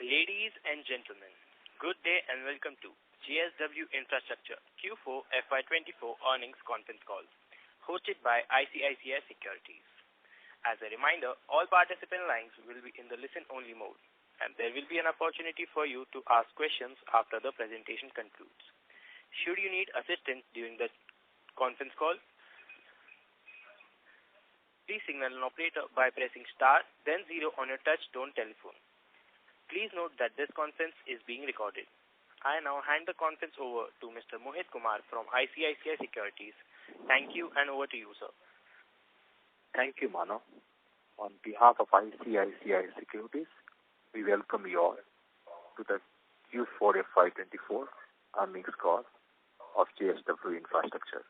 Ladies and gentlemen, good day and welcome to JSW Infrastructure Q4 FY2024 earnings conference call, hosted by ICICI Securities. As a reminder, all participant lines will be in the listen-only mode, and there will be an opportunity for you to ask questions after the presentation concludes. Should you need assistance during the conference call, please signal an operator by pressing star, then 0 on your touch-tone telephone. Please note that this conference is being recorded. I now hand the conference over to Mr. Mohit Kumar from ICICI Securities. Thank you, and over to you, sir. Thank you, Mano. On behalf of ICICI Securities, we welcome you all to the Q4 FY24 earnings call of JSW Infrastructure.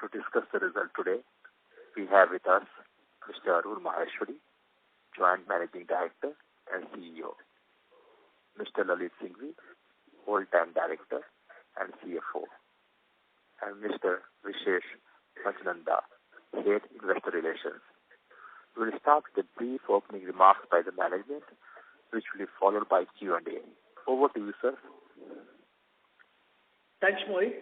To discuss the result today, we have with us Mr. Arun Maheshwari, Joint Managing Director and CEO, Mr. Lalit Singhvi, Whole-Time Director and CFO, and Mr. Vishesh Machnanda, Head Investor Relations. We will start with a brief opening remarks by the management, which will be followed by Q&A. Over to you, sir. Thanks, Mohit,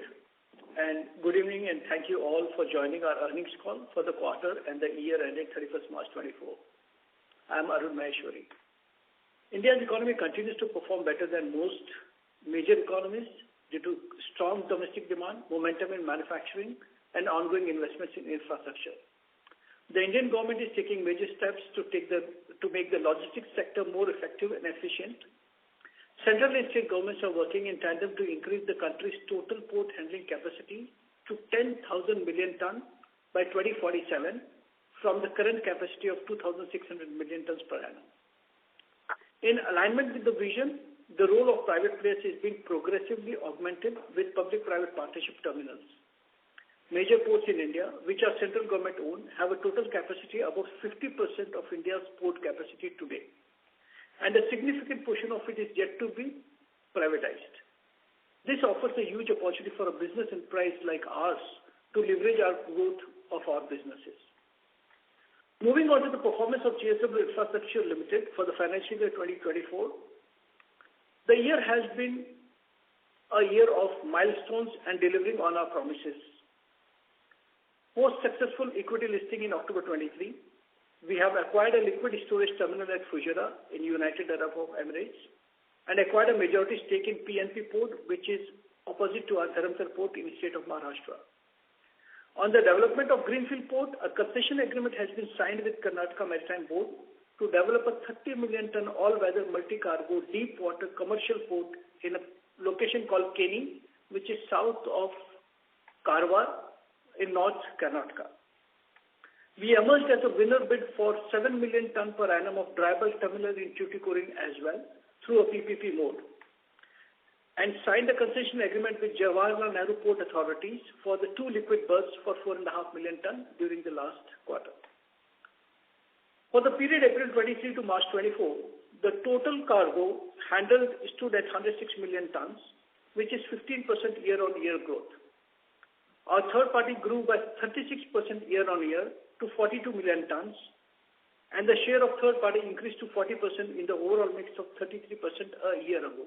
and good evening, and thank you all for joining our earnings call for the quarter and the year ending 31st March 2024. I am Arun Maheshwari. India's economy continues to perform better than most major economies due to strong domestic demand, momentum in manufacturing, and ongoing investments in infrastructure. The Indian government is taking major steps to make the logistics sector more effective and efficient. Central and state governments are working in tandem to increase the country's total port handling capacity to 10,000 million tons by 2047 from the current capacity of 2,600 million tons per annum. In alignment with the vision, the role of private players is being progressively augmented with public-private partnership terminals. Major ports in India, which are central government-owned, have a total capacity above 50% of India's port capacity today, and a significant portion of it is yet to be privatized. This offers a huge opportunity for a business enterprise like ours to leverage our growth of our businesses. Moving on to the performance of JSW Infrastructure Limited for the financial year 2024, the year has been a year of milestones and delivering on our promises. Post successful equity listing in October 23, we have acquired a liquid storage terminal at Fujairah in United Arab Emirates and acquired a majority stake in PNP Port, which is opposite to our Dharamtar Port in the state of Maharashtra. On the development of Greenfield Port, a concession agreement has been signed with Karnataka Maritime Board to develop a 30 million ton all-weather multi-cargo deep water commercial port in a location called Keni, which is south of Karwar in North Karnataka. We emerged as a winner bid for 7 million ton per annum of dry bulk terminal in Tuticorin as well through a PPP mode, and signed a concession agreement with Jawaharlal Nehru Port Authorities for the 2 liquid berths for 4.5 million ton during the last quarter. For the period April 23 to March 24, the total cargo handled stood at 106 million tons, which is 15% year-on-year growth. Our third party grew by 36% year-on-year to 42 million tons, and the share of third party increased to 40% in the overall mix of 33% a year ago.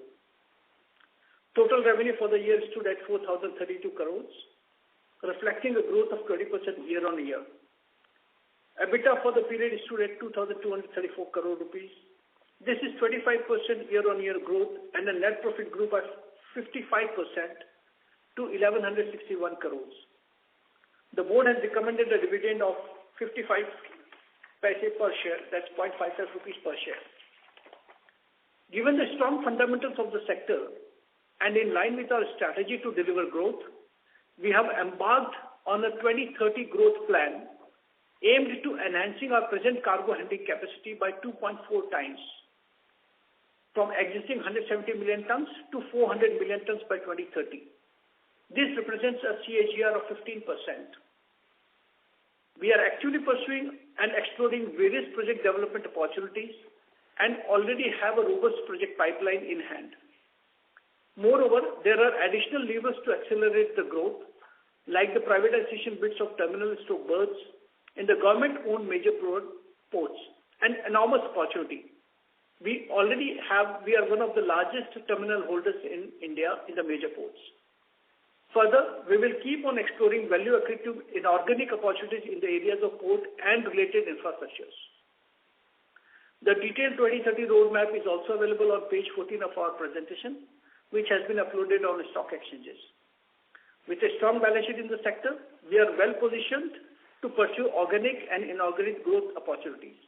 Total revenue for the year stood at 4,032 crores, reflecting a growth of 20% year-on-year. EBITDA for the period stood at 2,234 crore rupees. This is 25% year-on-year growth, and the net profit grew by 55% to 1,161 crores. The board has recommended a dividend of 55 paise per share, that's 0.55 rupees per share. Given the strong fundamentals of the sector, and in line with our strategy to deliver growth, we have embarked on a 2030 growth plan aimed to enhancing our present cargo handling capacity by 2.4 times, from existing 170 million tons to 400 million tons by 2030. This represents a CAGR of 15%. We are actively pursuing and exploring various project development opportunities and already have a robust project pipeline in hand. Moreover, there are additional levers to accelerate the growth, like the privatization bids of terminal stock berths in the government-owned major ports, an enormous opportunity. We are one of the largest terminal holders in India in the major ports. Further, we will keep on exploring value accretive inorganic opportunities in the areas of port and related infrastructures. The detailed 2030 roadmap is also available on page 14 of our presentation, which has been uploaded on the stock exchanges. With a strong balance sheet in the sector, we are well positioned to pursue organic and inorganic growth opportunities.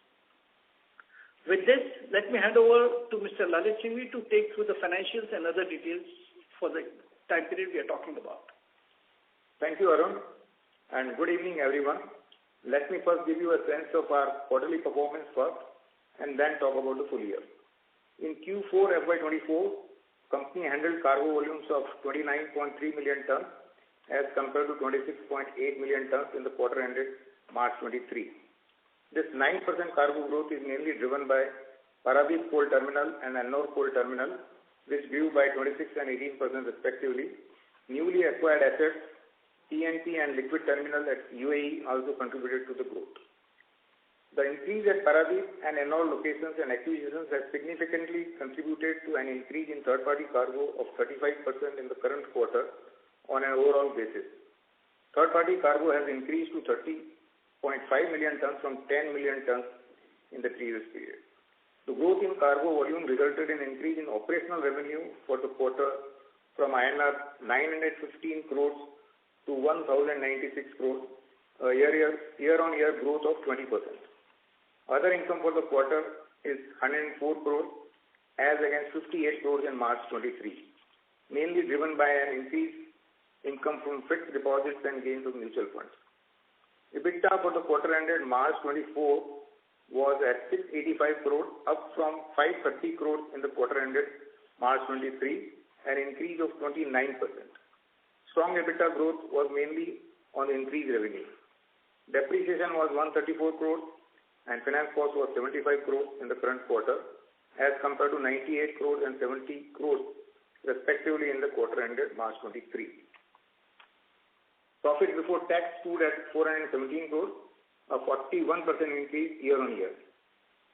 With this, let me hand over to Mr. Lalit Singhvi to take through the financials and other details for the time period we are talking about. Thank you, Arun, and good evening, everyone. Let me first give you a sense of our quarterly performance first, and then talk about the full year. In Q4 FY24, company handled cargo volumes of 29.3 million tons as compared to 26.8 million tons in the quarter ended March 23. This 9% cargo growth is mainly driven by Paradip Coal Terminal and Ennore Coal Terminal, which grew by 26 and 18% respectively. Newly acquired assets, TNT and Liquid Terminal at UAE also contributed to the growth. The increase at Paradip and Ennore locations and acquisitions has significantly contributed to an increase in third-party cargo of 35% in the current quarter on an overall basis. Third-party cargo has increased to 30.5 million tons from 10 million tons in the previous period. The growth in cargo volume resulted in an increase in operational revenue for the quarter from INR 915 crores to 1,096 crores, a year-on-year growth of 20%. Other income for the quarter is 104 crores as against 58 crores in March 23, mainly driven by an increased income from fixed deposits and gains of mutual funds. EBITDA for the quarter ended March 24 was at 685 crores, up from 530 crores in the quarter ended March 23, an increase of 29%. Strong EBITDA growth was mainly on increased revenue. Depreciation was 134 crores and finance cost was 75 crores in the current quarter as compared to 98 crores and 70 crores respectively in the quarter ended March 23. Profit before tax stood at 417 crores, a 41% increase year-on-year.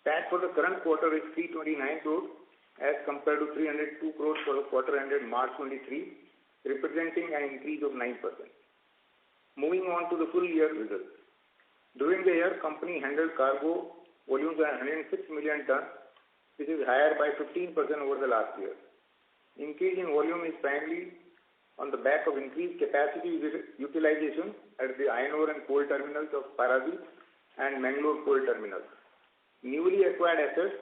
PAT for the current quarter is 329 crores as compared to 302 crores for the quarter ended March 23, representing an increase of 9%. Moving on to the full year results. During the year, company handled cargo volumes at 106 million tons, which is higher by 15% over the last year. Increase in volume is primarily on the back of increased capacity utilization at the iron ore and coal terminals of Paradip and Mangalore Coal Terminals. Newly acquired assets,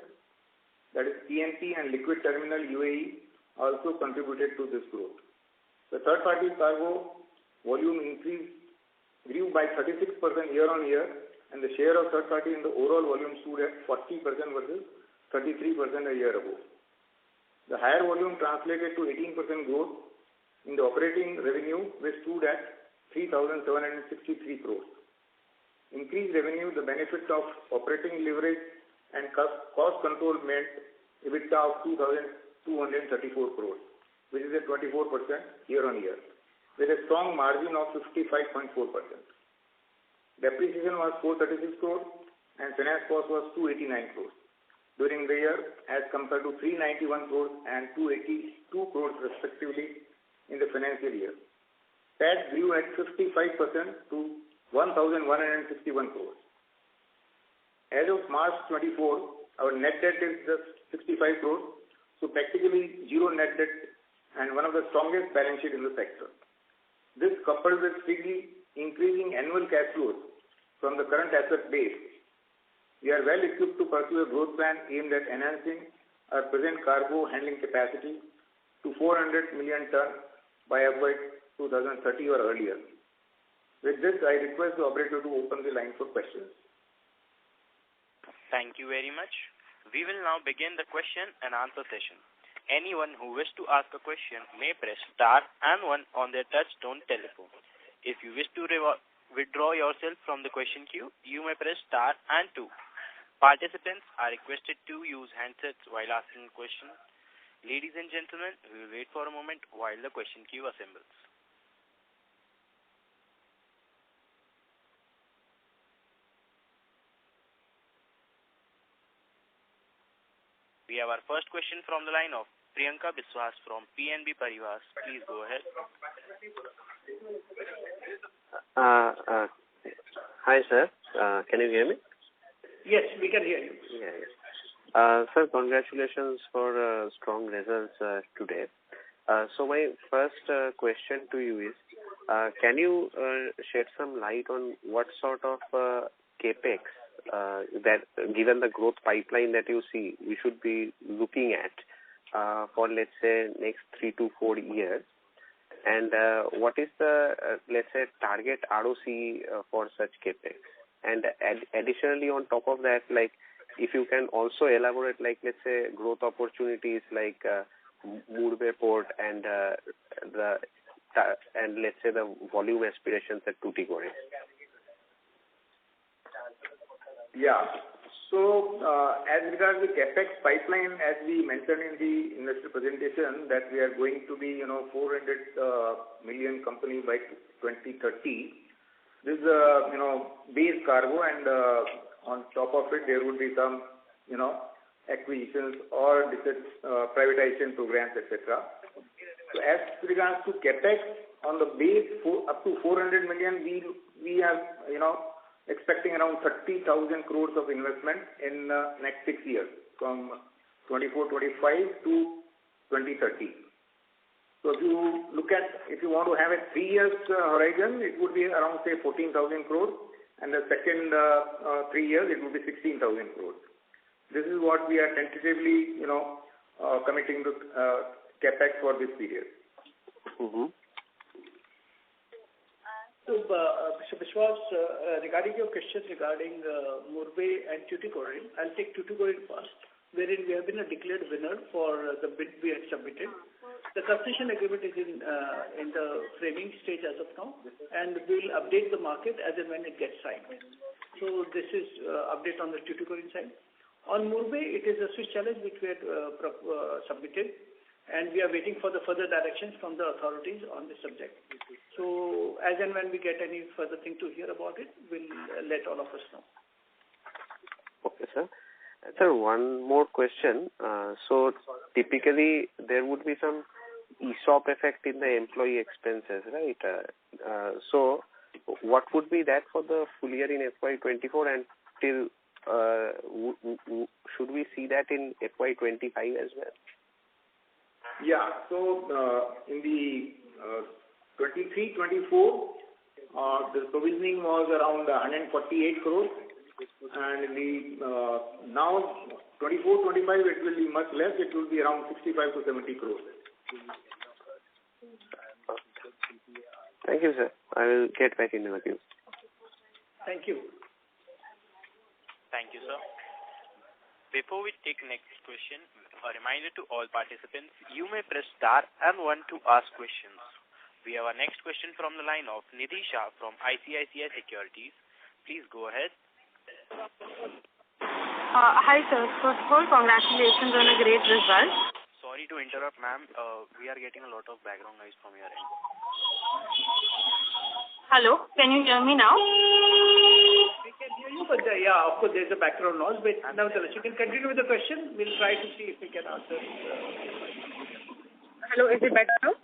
that is TNT and Liquid Terminal UAE, also contributed to this growth. The third-party cargo volume grew by 36% year-on-year, and the share of third-party in the overall volume stood at 40% versus 33% a year ago. The higher volume translated to 18% growth in the operating revenue, which stood at 3,763 crores. Increased revenue, the benefit of operating leverage and cost control meant EBITDA of 2,234 crores, which is a 24% year-on-year, with a strong margin of 55.4%. Depreciation was 436 crores and finance cost was 289 crores during the year as compared to 391 crores and 282 crores respectively in the financial year. PAT grew at 55% to 1,161 crores. As of March 24, our net debt is just 65 crores, so practically zero net debt and one of the strongest balance sheet in the sector. This coupled with steadily increasing annual cash flows from the current asset base, we are well equipped to pursue a growth plan aimed at enhancing our present cargo handling capacity to 400 million tons by FY 2030 or earlier. With this, I request the operator to open the line for questions. Thank you very much. We will now begin the question and answer session. Anyone who wishes to ask a question may press star and 1 on their touch-tone telephone. If you wish to withdraw yourself from the question queue, you may press star and 2. Participants are requested to use handsets while asking questions. Ladies and gentlemen, we will wait for a moment while the question queue assembles. We have our first question from the line of Priyanka Biswas from PNB Paribas. Please go ahead. Hi, sir. Can you hear me? Yes, we can hear you. Yeah. Sir, congratulations for strong results today. So my first question to you is, can you shed some light on what sort of capex that, given the growth pipeline that you see, we should be looking at for, let's say, next 3 to 4 years? And what is the, let's say, target ROC for such capex? And additionally, on top of that, like, if you can also elaborate, like, let's say, growth opportunities like Murbe Port and let's say the volume aspirations at Tuticorin. Yeah. So, as regards the capex pipeline, as we mentioned in the investor presentation, that we are going to be, 400 million company by 2030. This is, base cargo, and on top of it, there would be some, acquisitions or privatization programs, etc. So, as regards to capex, on the base up to 400 million, we are, expecting around 30,000 crores of investment in next 6 years, from 24-25 to 2030. So if you want to have a 3 years horizon, it would be around, say, 14,000 crores, and the second 3 years, it would be 16,000 crores. This is what we are tentatively, committing to capex for this period. Mm-hmm. So, Mr. Biswas, regarding your questions regarding Murbe and Tuticorin, I'll take Tuticorin first, wherein we have been a declared winner for the bid we had submitted. The concession agreement is in the framing stage as of now, and we will update the market as and when it gets signed. So this is update on the Tuticorin side. On Murbe, it is a Swiss challenge which we had submitted, and we are waiting for the further directions from the authorities on this subject. So as and when we get any further thing to hear about it, we'll let all of us know. Okay, sir. Sir, one more question. So typically there would be some ESOP effect in the employee expenses, right? So what would be that for the full year in FY24, and till should we see that in FY25 as well? Yeah. So in the 23-24, the provisioning was around 148 crores, and in the now 24-25, it will be much less. It will be around 65 to 70 crores. Thank you, sir. I will get back in the queue. Thank you. Thank you, sir. Before we take next question, a reminder to all participants, you may press star and 1 to ask questions. We have our next question from the line of Nidhi Shah from ICICI Securities. Please go ahead. Hi, sir. First of all, congratulations on a great result. Sorry to interrupt, ma'am. We are getting a lot of background noise from your end. Hello, can you hear me now? We can hear you, but of course, there's a background noise. But nevertheless, you can continue with the question. We'll try to see if we can answer. Hello, is it better now?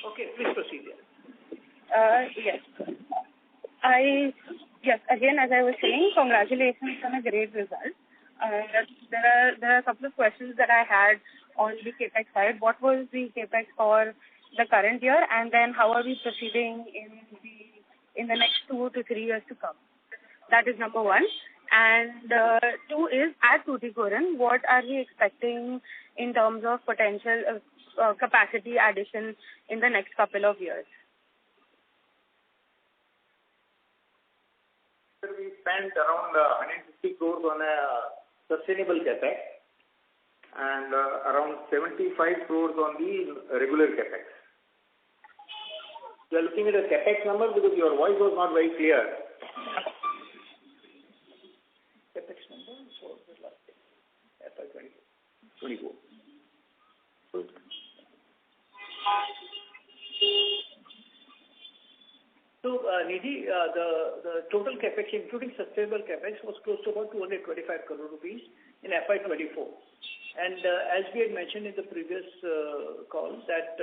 Okay, please proceed. Yes. Yes, again, as I was saying, congratulations on a great result. There are a couple of questions that I had on the capex side. What was the capex for the current year, and then how are we proceeding in the next 2 to 3 years to come? That is number one. And two is, at Tuticorin, what are we expecting in terms of potential capacity addition in the next couple of years? We spent around 150 crores on a sustainable capex, and around 75 crores on the regular capex. You are looking at a capex number because your voice was not very clear. Capex number for the last FY24. So Nidhi, the total capex, including sustainable capex, was close to about 225 crore rupees in FY24. And as we had mentioned in the previous call, that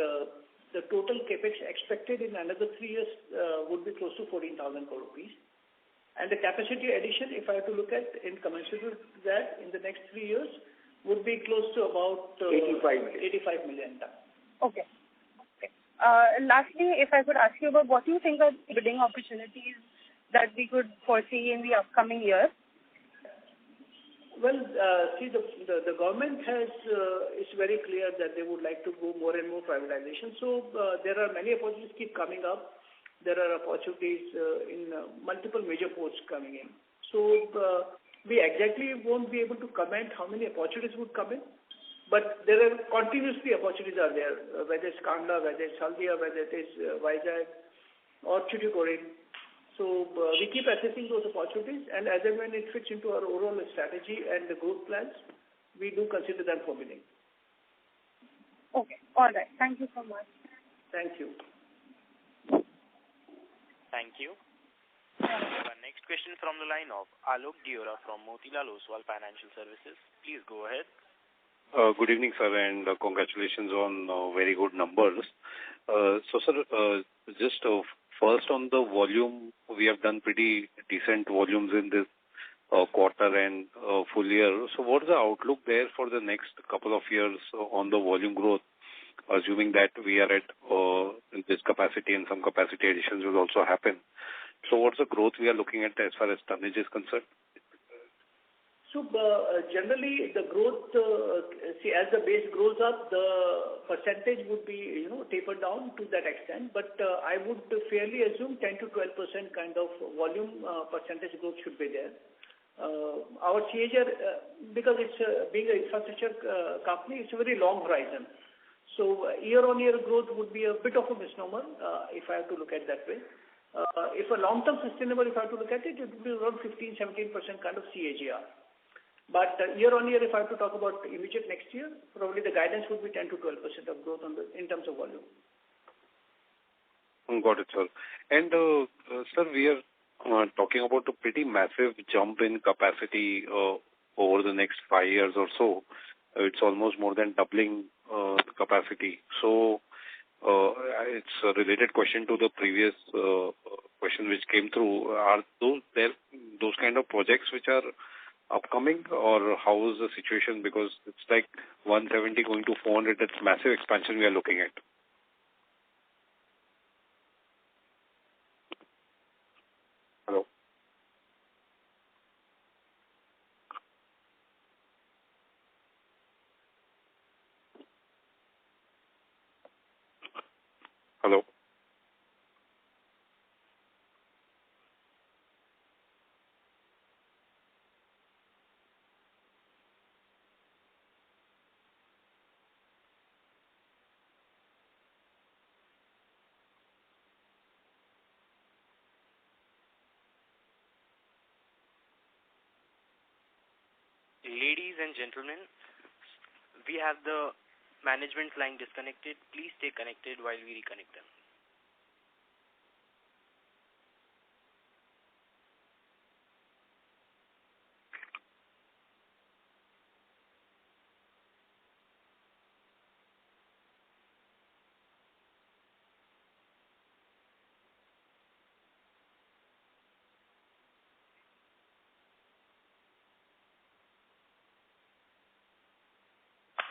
the total capex expected in another 3 years would be close to 14,000 crore rupees. And the capacity addition, if I have to look at in commensurate with that, in the next 3 years, would be close to about 85 million tons. Okay. Lastly, if I could ask you about what you think are bidding opportunities that we could foresee in the upcoming year? Well, see, the government is very clear that they would like to go more and more privatization. So there are many opportunities keep coming up. There are opportunities in multiple major ports coming in. So we exactly won't be able to comment how many opportunities would come in, but there are continuously opportunities are there, whether it's Kandla, whether it's Haldia, whether it is Vizag or Tuticorin. So we keep assessing those opportunities, and as and when it fits into our overall strategy and the growth plans, we do consider them for bidding. Okay. All right. Thank you so much. Thank you. Thank you. Our next question from the line of Alok Diora from Motilal Oswal Financial Services. Please go ahead. Good evening, sir, and congratulations on very good numbers. So, sir, just first on the volume, we have done pretty decent volumes in this quarter and full year. So what is the outlook there for the next couple of years on the volume growth, assuming that we are at this capacity and some capacity additions will also happen? So what's the growth we are looking at as far as tonnage is concerned? So generally, the growth, as the base grows up, the percentage would be, tapered down to that extent. But I would fairly assume 10 to 12% kind of volume percentage growth should be there. Our CAGR, because it's being an infrastructure company, it's a very long horizon. So year-on-year growth would be a bit of a misnomer if I have to look at that way. If a long-term sustainable, if I have to look at it, it would be around 15-17% kind of CAGR. But year-on-year, if I have to talk about immediate next year, probably the guidance would be 10 to 12% of growth in terms of volume. Got it, sir. And sir, we are talking about a pretty massive jump in capacity over the next 5 years or so. It's almost more than doubling capacity. So it's a related question to the previous question which came through. Are those kind of projects which are upcoming, or how is the situation? Because it's like 170 going to 400. That's massive expansion we are looking at. Hello. Hello. Ladies and gentlemen, we have the management line disconnected. Please stay connected while we reconnect them.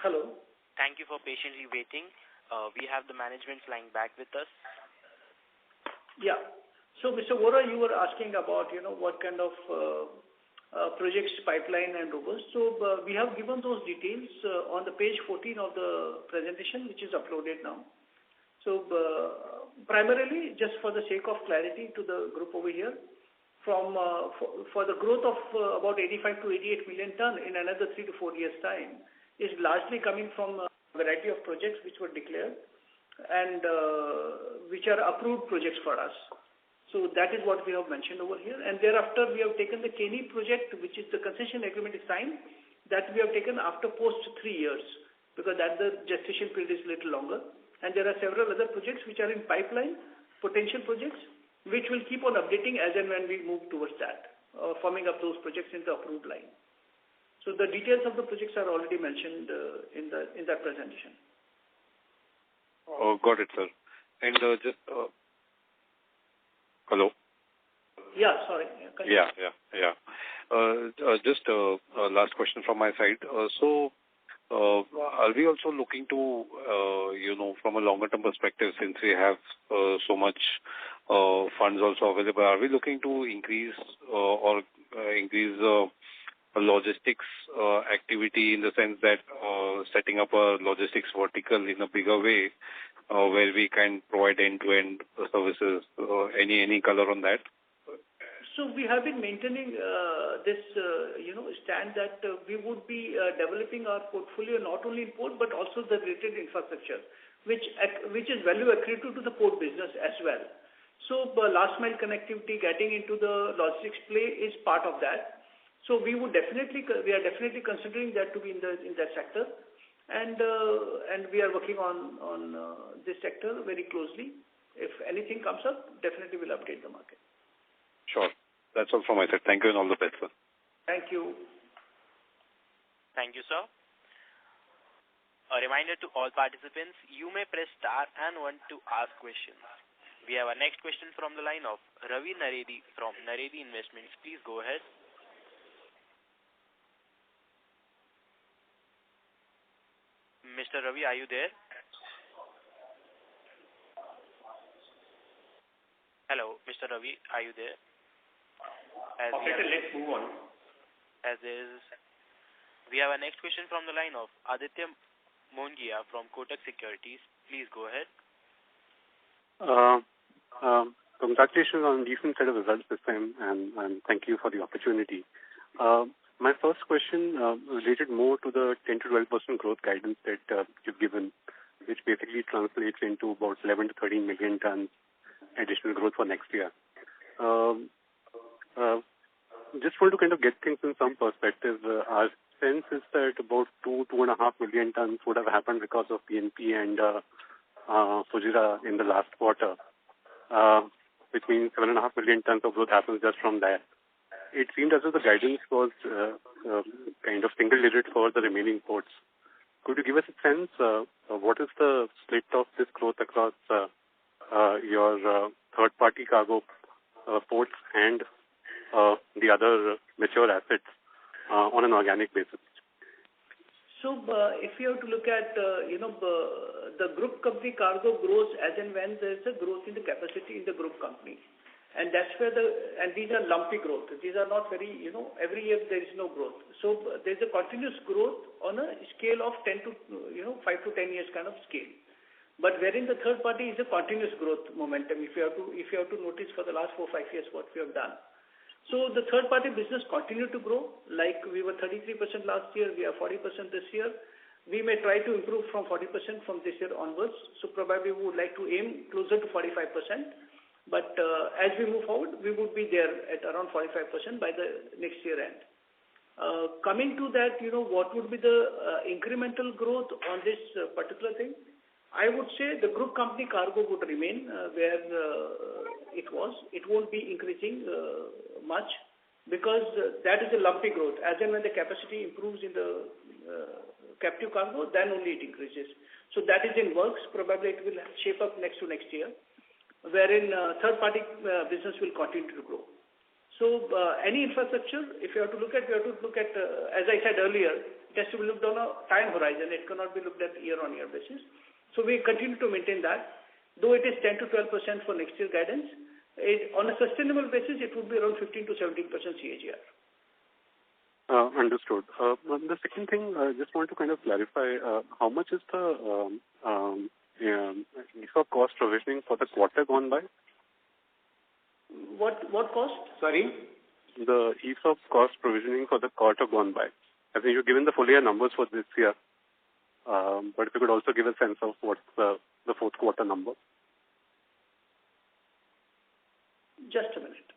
Hello. Thank you for patiently waiting. We have the management line back with us. Yeah. So, Mr. Vora, you were asking about, what kind of projects pipeline and robust. So, we have given those details on the page 14 of the presentation, which is uploaded now. So, primarily, just for the sake of clarity to the group over here, for the growth of about 85 to 88 million ton in another 3 to 4 years' time, is largely coming from a variety of projects which were declared and which are approved projects for us. So that is what we have mentioned over here. And thereafter, we have taken the Kenny project, which is the concession agreement is signed, that we have taken after post 3 years, because that the gestation period is a little longer. And there are several other projects which are in pipeline, potential projects, which will keep on updating as and when we move towards that, forming up those projects in the approved line. So the details of the projects are already mentioned in that presentation. Oh, got it, sir. And just hello. Yeah, sorry. Just last question from my side. So, are we also looking to, from a longer-term perspective, since we have so much funds also available, are we looking to increase logistics activity in the sense that setting up a logistics vertical in a bigger way where we can provide end-to-end services? Any color on that? So we have been maintaining this, stand that we would be developing our portfolio not only in port but also the related infrastructure, which is value accretive to the port business as well. So last mile connectivity, getting into the logistics play is part of that. So we are definitely considering that to be in that sector, and we are working on this sector very closely. If anything comes up, definitely we'll update the market. Sure. That's all from my side. Thank you and all the best, sir. Thank you. Thank you, sir. A reminder to all participants, you may press star and 1 to ask questions. We have our next question from the line of Ravi Naredi from Naredi Investments. Please go ahead. Mr. Ravi, are you there? Hello, Mr. Ravi, are you there? Let's move on. We have our next question from the line of Aditya Mongia from Kotak Securities. Please go ahead. Congratulations on a decent set of results this time, and thank you for the opportunity. My first question related more to the 10 to 12% growth guidance that you've given, which basically translates into about 11 to 13 million tons additional growth for next year. Just want to kind of get things in some perspective. Our sense is that about 2.5 million tons would have happened because of PNP and Fujairah in the last quarter, which means 7.5 million tons of growth happens just from that. It seemed as if the guidance was kind of single-digit for the remaining ports. Could you give us a sense what is the split of this growth across your third-party cargo ports and the other mature assets on an organic basis? So if you have to look at, the group company cargo grows as and when there is a growth in the capacity in the group company. And that's where and these are lumpy growth. These are not very, every year there is no growth. So there's a continuous growth on a scale of 5 to 10 years kind of scale. But wherein the third party is a continuous growth momentum, if you have to notice for the last 4-5 years what we have done. So the third party business continued to grow, like we were 33% last year, we are 40% this year. We may try to improve from 40% from this year onwards. So probably we would like to aim closer to 45%. But as we move forward, we would be there at around 45% by the next year end. Coming to that, what would be the incremental growth on this particular thing? I would say the group company cargo would remain where it was. It won't be increasing much because that is a lumpy growth. As and when the capacity improves in the captive cargo, then only it increases. So that is in works. Probably it will shape up next year, wherein third-party business will continue to grow. So any infrastructure, if you have to look at, as I said earlier, it has to be looked on a time horizon. It cannot be looked at year-on-year basis. So we continue to maintain that. Though it is 10 to 12% for next year guidance, on a sustainable basis, it would be around 15 to 17% CAGR. Understood. The second thing, I just want to kind of clarify, how much is the ESOP cost provisioning for the quarter gone by? What cost? Sorry? The ESOP cost provisioning for the quarter gone by. I think you've given the full year numbers for this year, but if you could also give a sense of what's the fourth quarter number. Just a minute.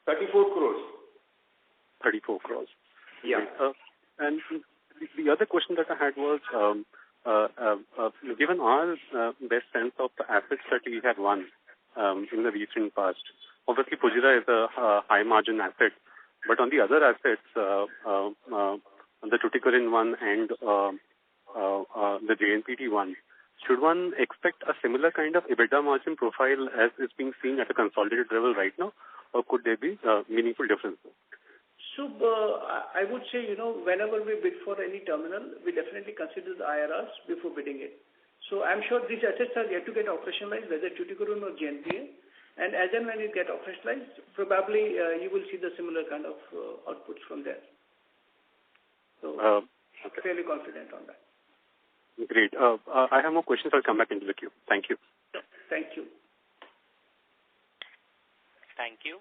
₹34 crores. 34 crores. Yeah. And the other question that I had was, given our best sense of the assets that we have won in the recent past, obviously Fujairah is a high margin asset, but on the other assets, the Tuticorin one and the JNPT one, should one expect a similar kind of EBITDA margin profile as is being seen at a consolidated level right now, or could there be meaningful differences? So, I would say, whenever we bid for any terminal, we definitely consider the IRRs before bidding it. So, I'm sure these assets are yet to get operationalized, whether Tuticorin or JNPA. And as and when it get operationalized, probably you will see the similar kind of outputs from there. So, fairly confident on that. Great. I have more questions. I'll come back into the queue. Thank you. Thank you. Thank you.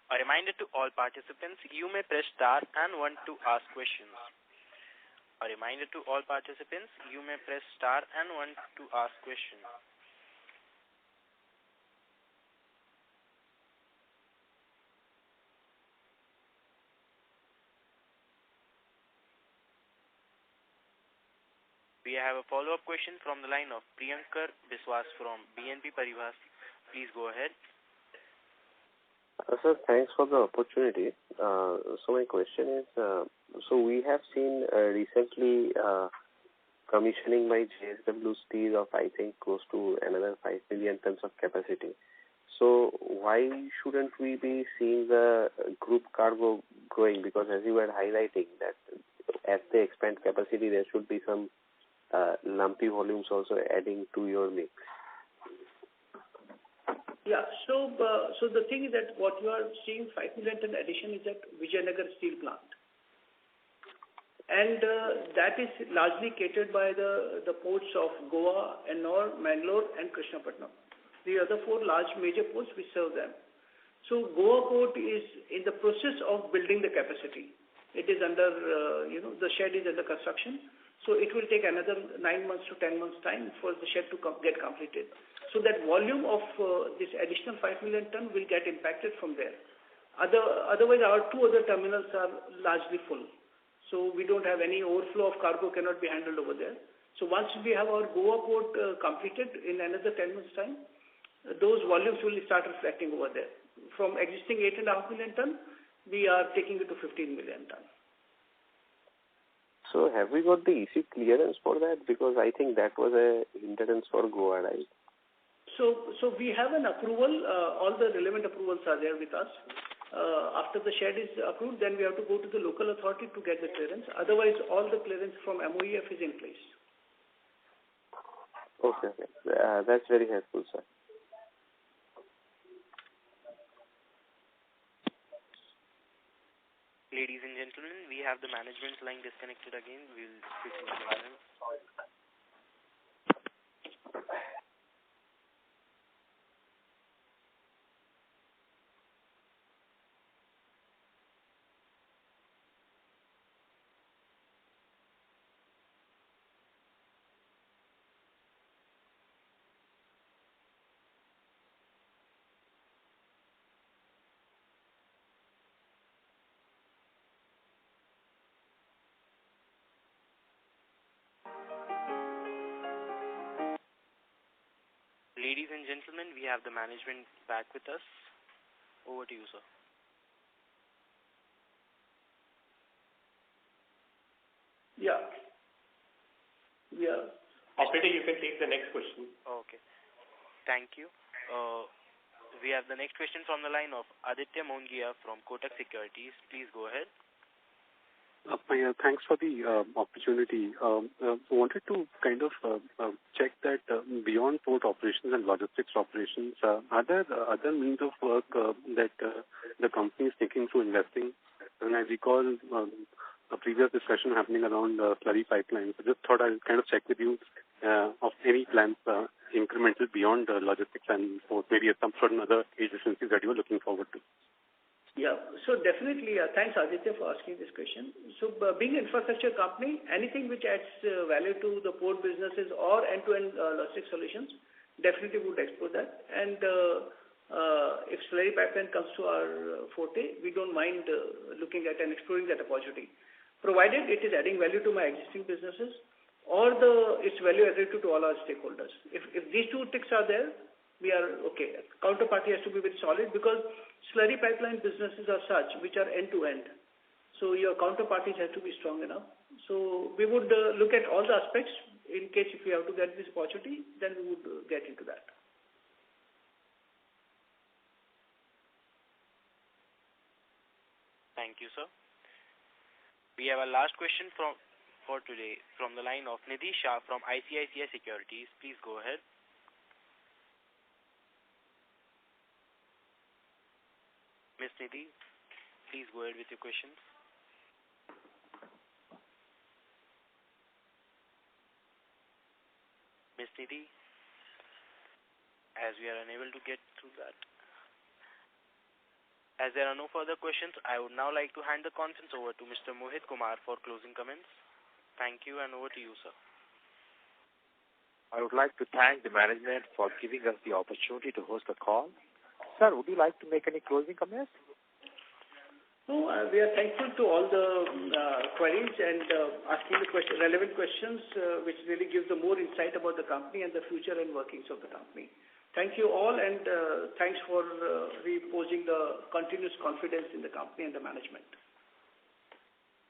A reminder to all participants, you may press star and 1 to ask questions. A reminder to all participants, you may press star and 1 to ask questions. We have a follow-up question from the line of Priyankar Biswas from BNP Paribas. Please go ahead. Sir, thanks for the opportunity. So my question is, so we have seen recently commissioning by JSW Steel of, I think, close to another 5 million tons of capacity. So why shouldn't we be seeing the group cargo growing? Because as you were highlighting that as they expand capacity, there should be some lumpy volumes also adding to your mix. Yeah, so the thing is that what you are seeing 5 million ton addition is at Vijayanagar Steel Plant. And that is largely catered by the ports of Goa, Ennore, Mangalore and Krishnapatnam. The other 4 large major ports which serve them. So Goa port is in the process of building the capacity. It is under, the shed is under construction. So it will take another 9 months to 10 months time for the shed to get completed. So that volume of this additional 5 million ton will get impacted from there. Otherwise, our 2 other terminals are largely full. So we don't have any overflow of cargo cannot be handled over there. So once we have our Goa port completed in another 10 months time, those volumes will start reflecting over there. From existing 8.5 million ton, we are taking it to 15 million ton. So have we got the EC clearance for that? Because I think that was a hindrance for Goa, right? So we have an approval. All the relevant approvals are there with us. After the shed is approved, then we have to go to the local authority to get the clearance. Otherwise, all the clearance from MOEF is in place. Okay. That's very helpful, sir. Ladies and gentlemen, we have the management's line disconnected again. We'll switch into the line. Ladies and gentlemen, we have the management back with us. Over to you, sir. Yeah. Operator, you can take the next question. Okay. Thank you. We have the next question from the line of Aditya Mongia from Kotak Securities. Please go ahead. Thanks for the opportunity. Wanted to kind of check that beyond port operations and logistics operations, are there other means of work that the company is taking through investing? And I recall a previous discussion happening around slurry pipelines. I just thought I'd kind of check with you of any plans incremental beyond logistics and port, maybe some certain other agencies that you are looking forward to. Yeah, so definitely, thanks Aditya for asking this question. So being an infrastructure company, anything which adds value to the port businesses or end-to-end logistics solutions, definitely would explore that. And if slurry pipeline comes to our forte, we don't mind looking at and exploring that opportunity. provided it is adding value to my existing businesses or its value added to all our stakeholders. If these two ticks are there, we are okay. Counterparty has to be very solid because slurry pipeline businesses are such which are end-to-end. So your counterparties have to be strong enough. So we would look at all the aspects. In case if we have to get this opportunity, then we would get into that. Thank you, sir. We have a last question for today from the line of Nidhi Shah from ICICI Securities. Please go ahead. Ms. Nidhi, please go ahead with your questions. Ms. Nidhi, as we are unable to get through that. As there are no further questions, I would now like to hand the conference over to Mr. Mohit Kumar for closing comments. Thank you, and over to you, sir. I would like to thank the management for giving us the opportunity to host the call. Sir, would you like to make any closing comments? No, we are thankful to all the queries and asking the relevant questions, which really gives the more insight about the company and the future and workings of the company. Thank you all, and thanks for reposing the continuous confidence in the company and the management.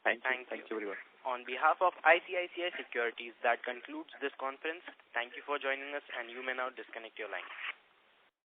Thank you everyone. On behalf of ICICI Securities, that concludes this conference. Thank you for joining us, and you may now disconnect your line.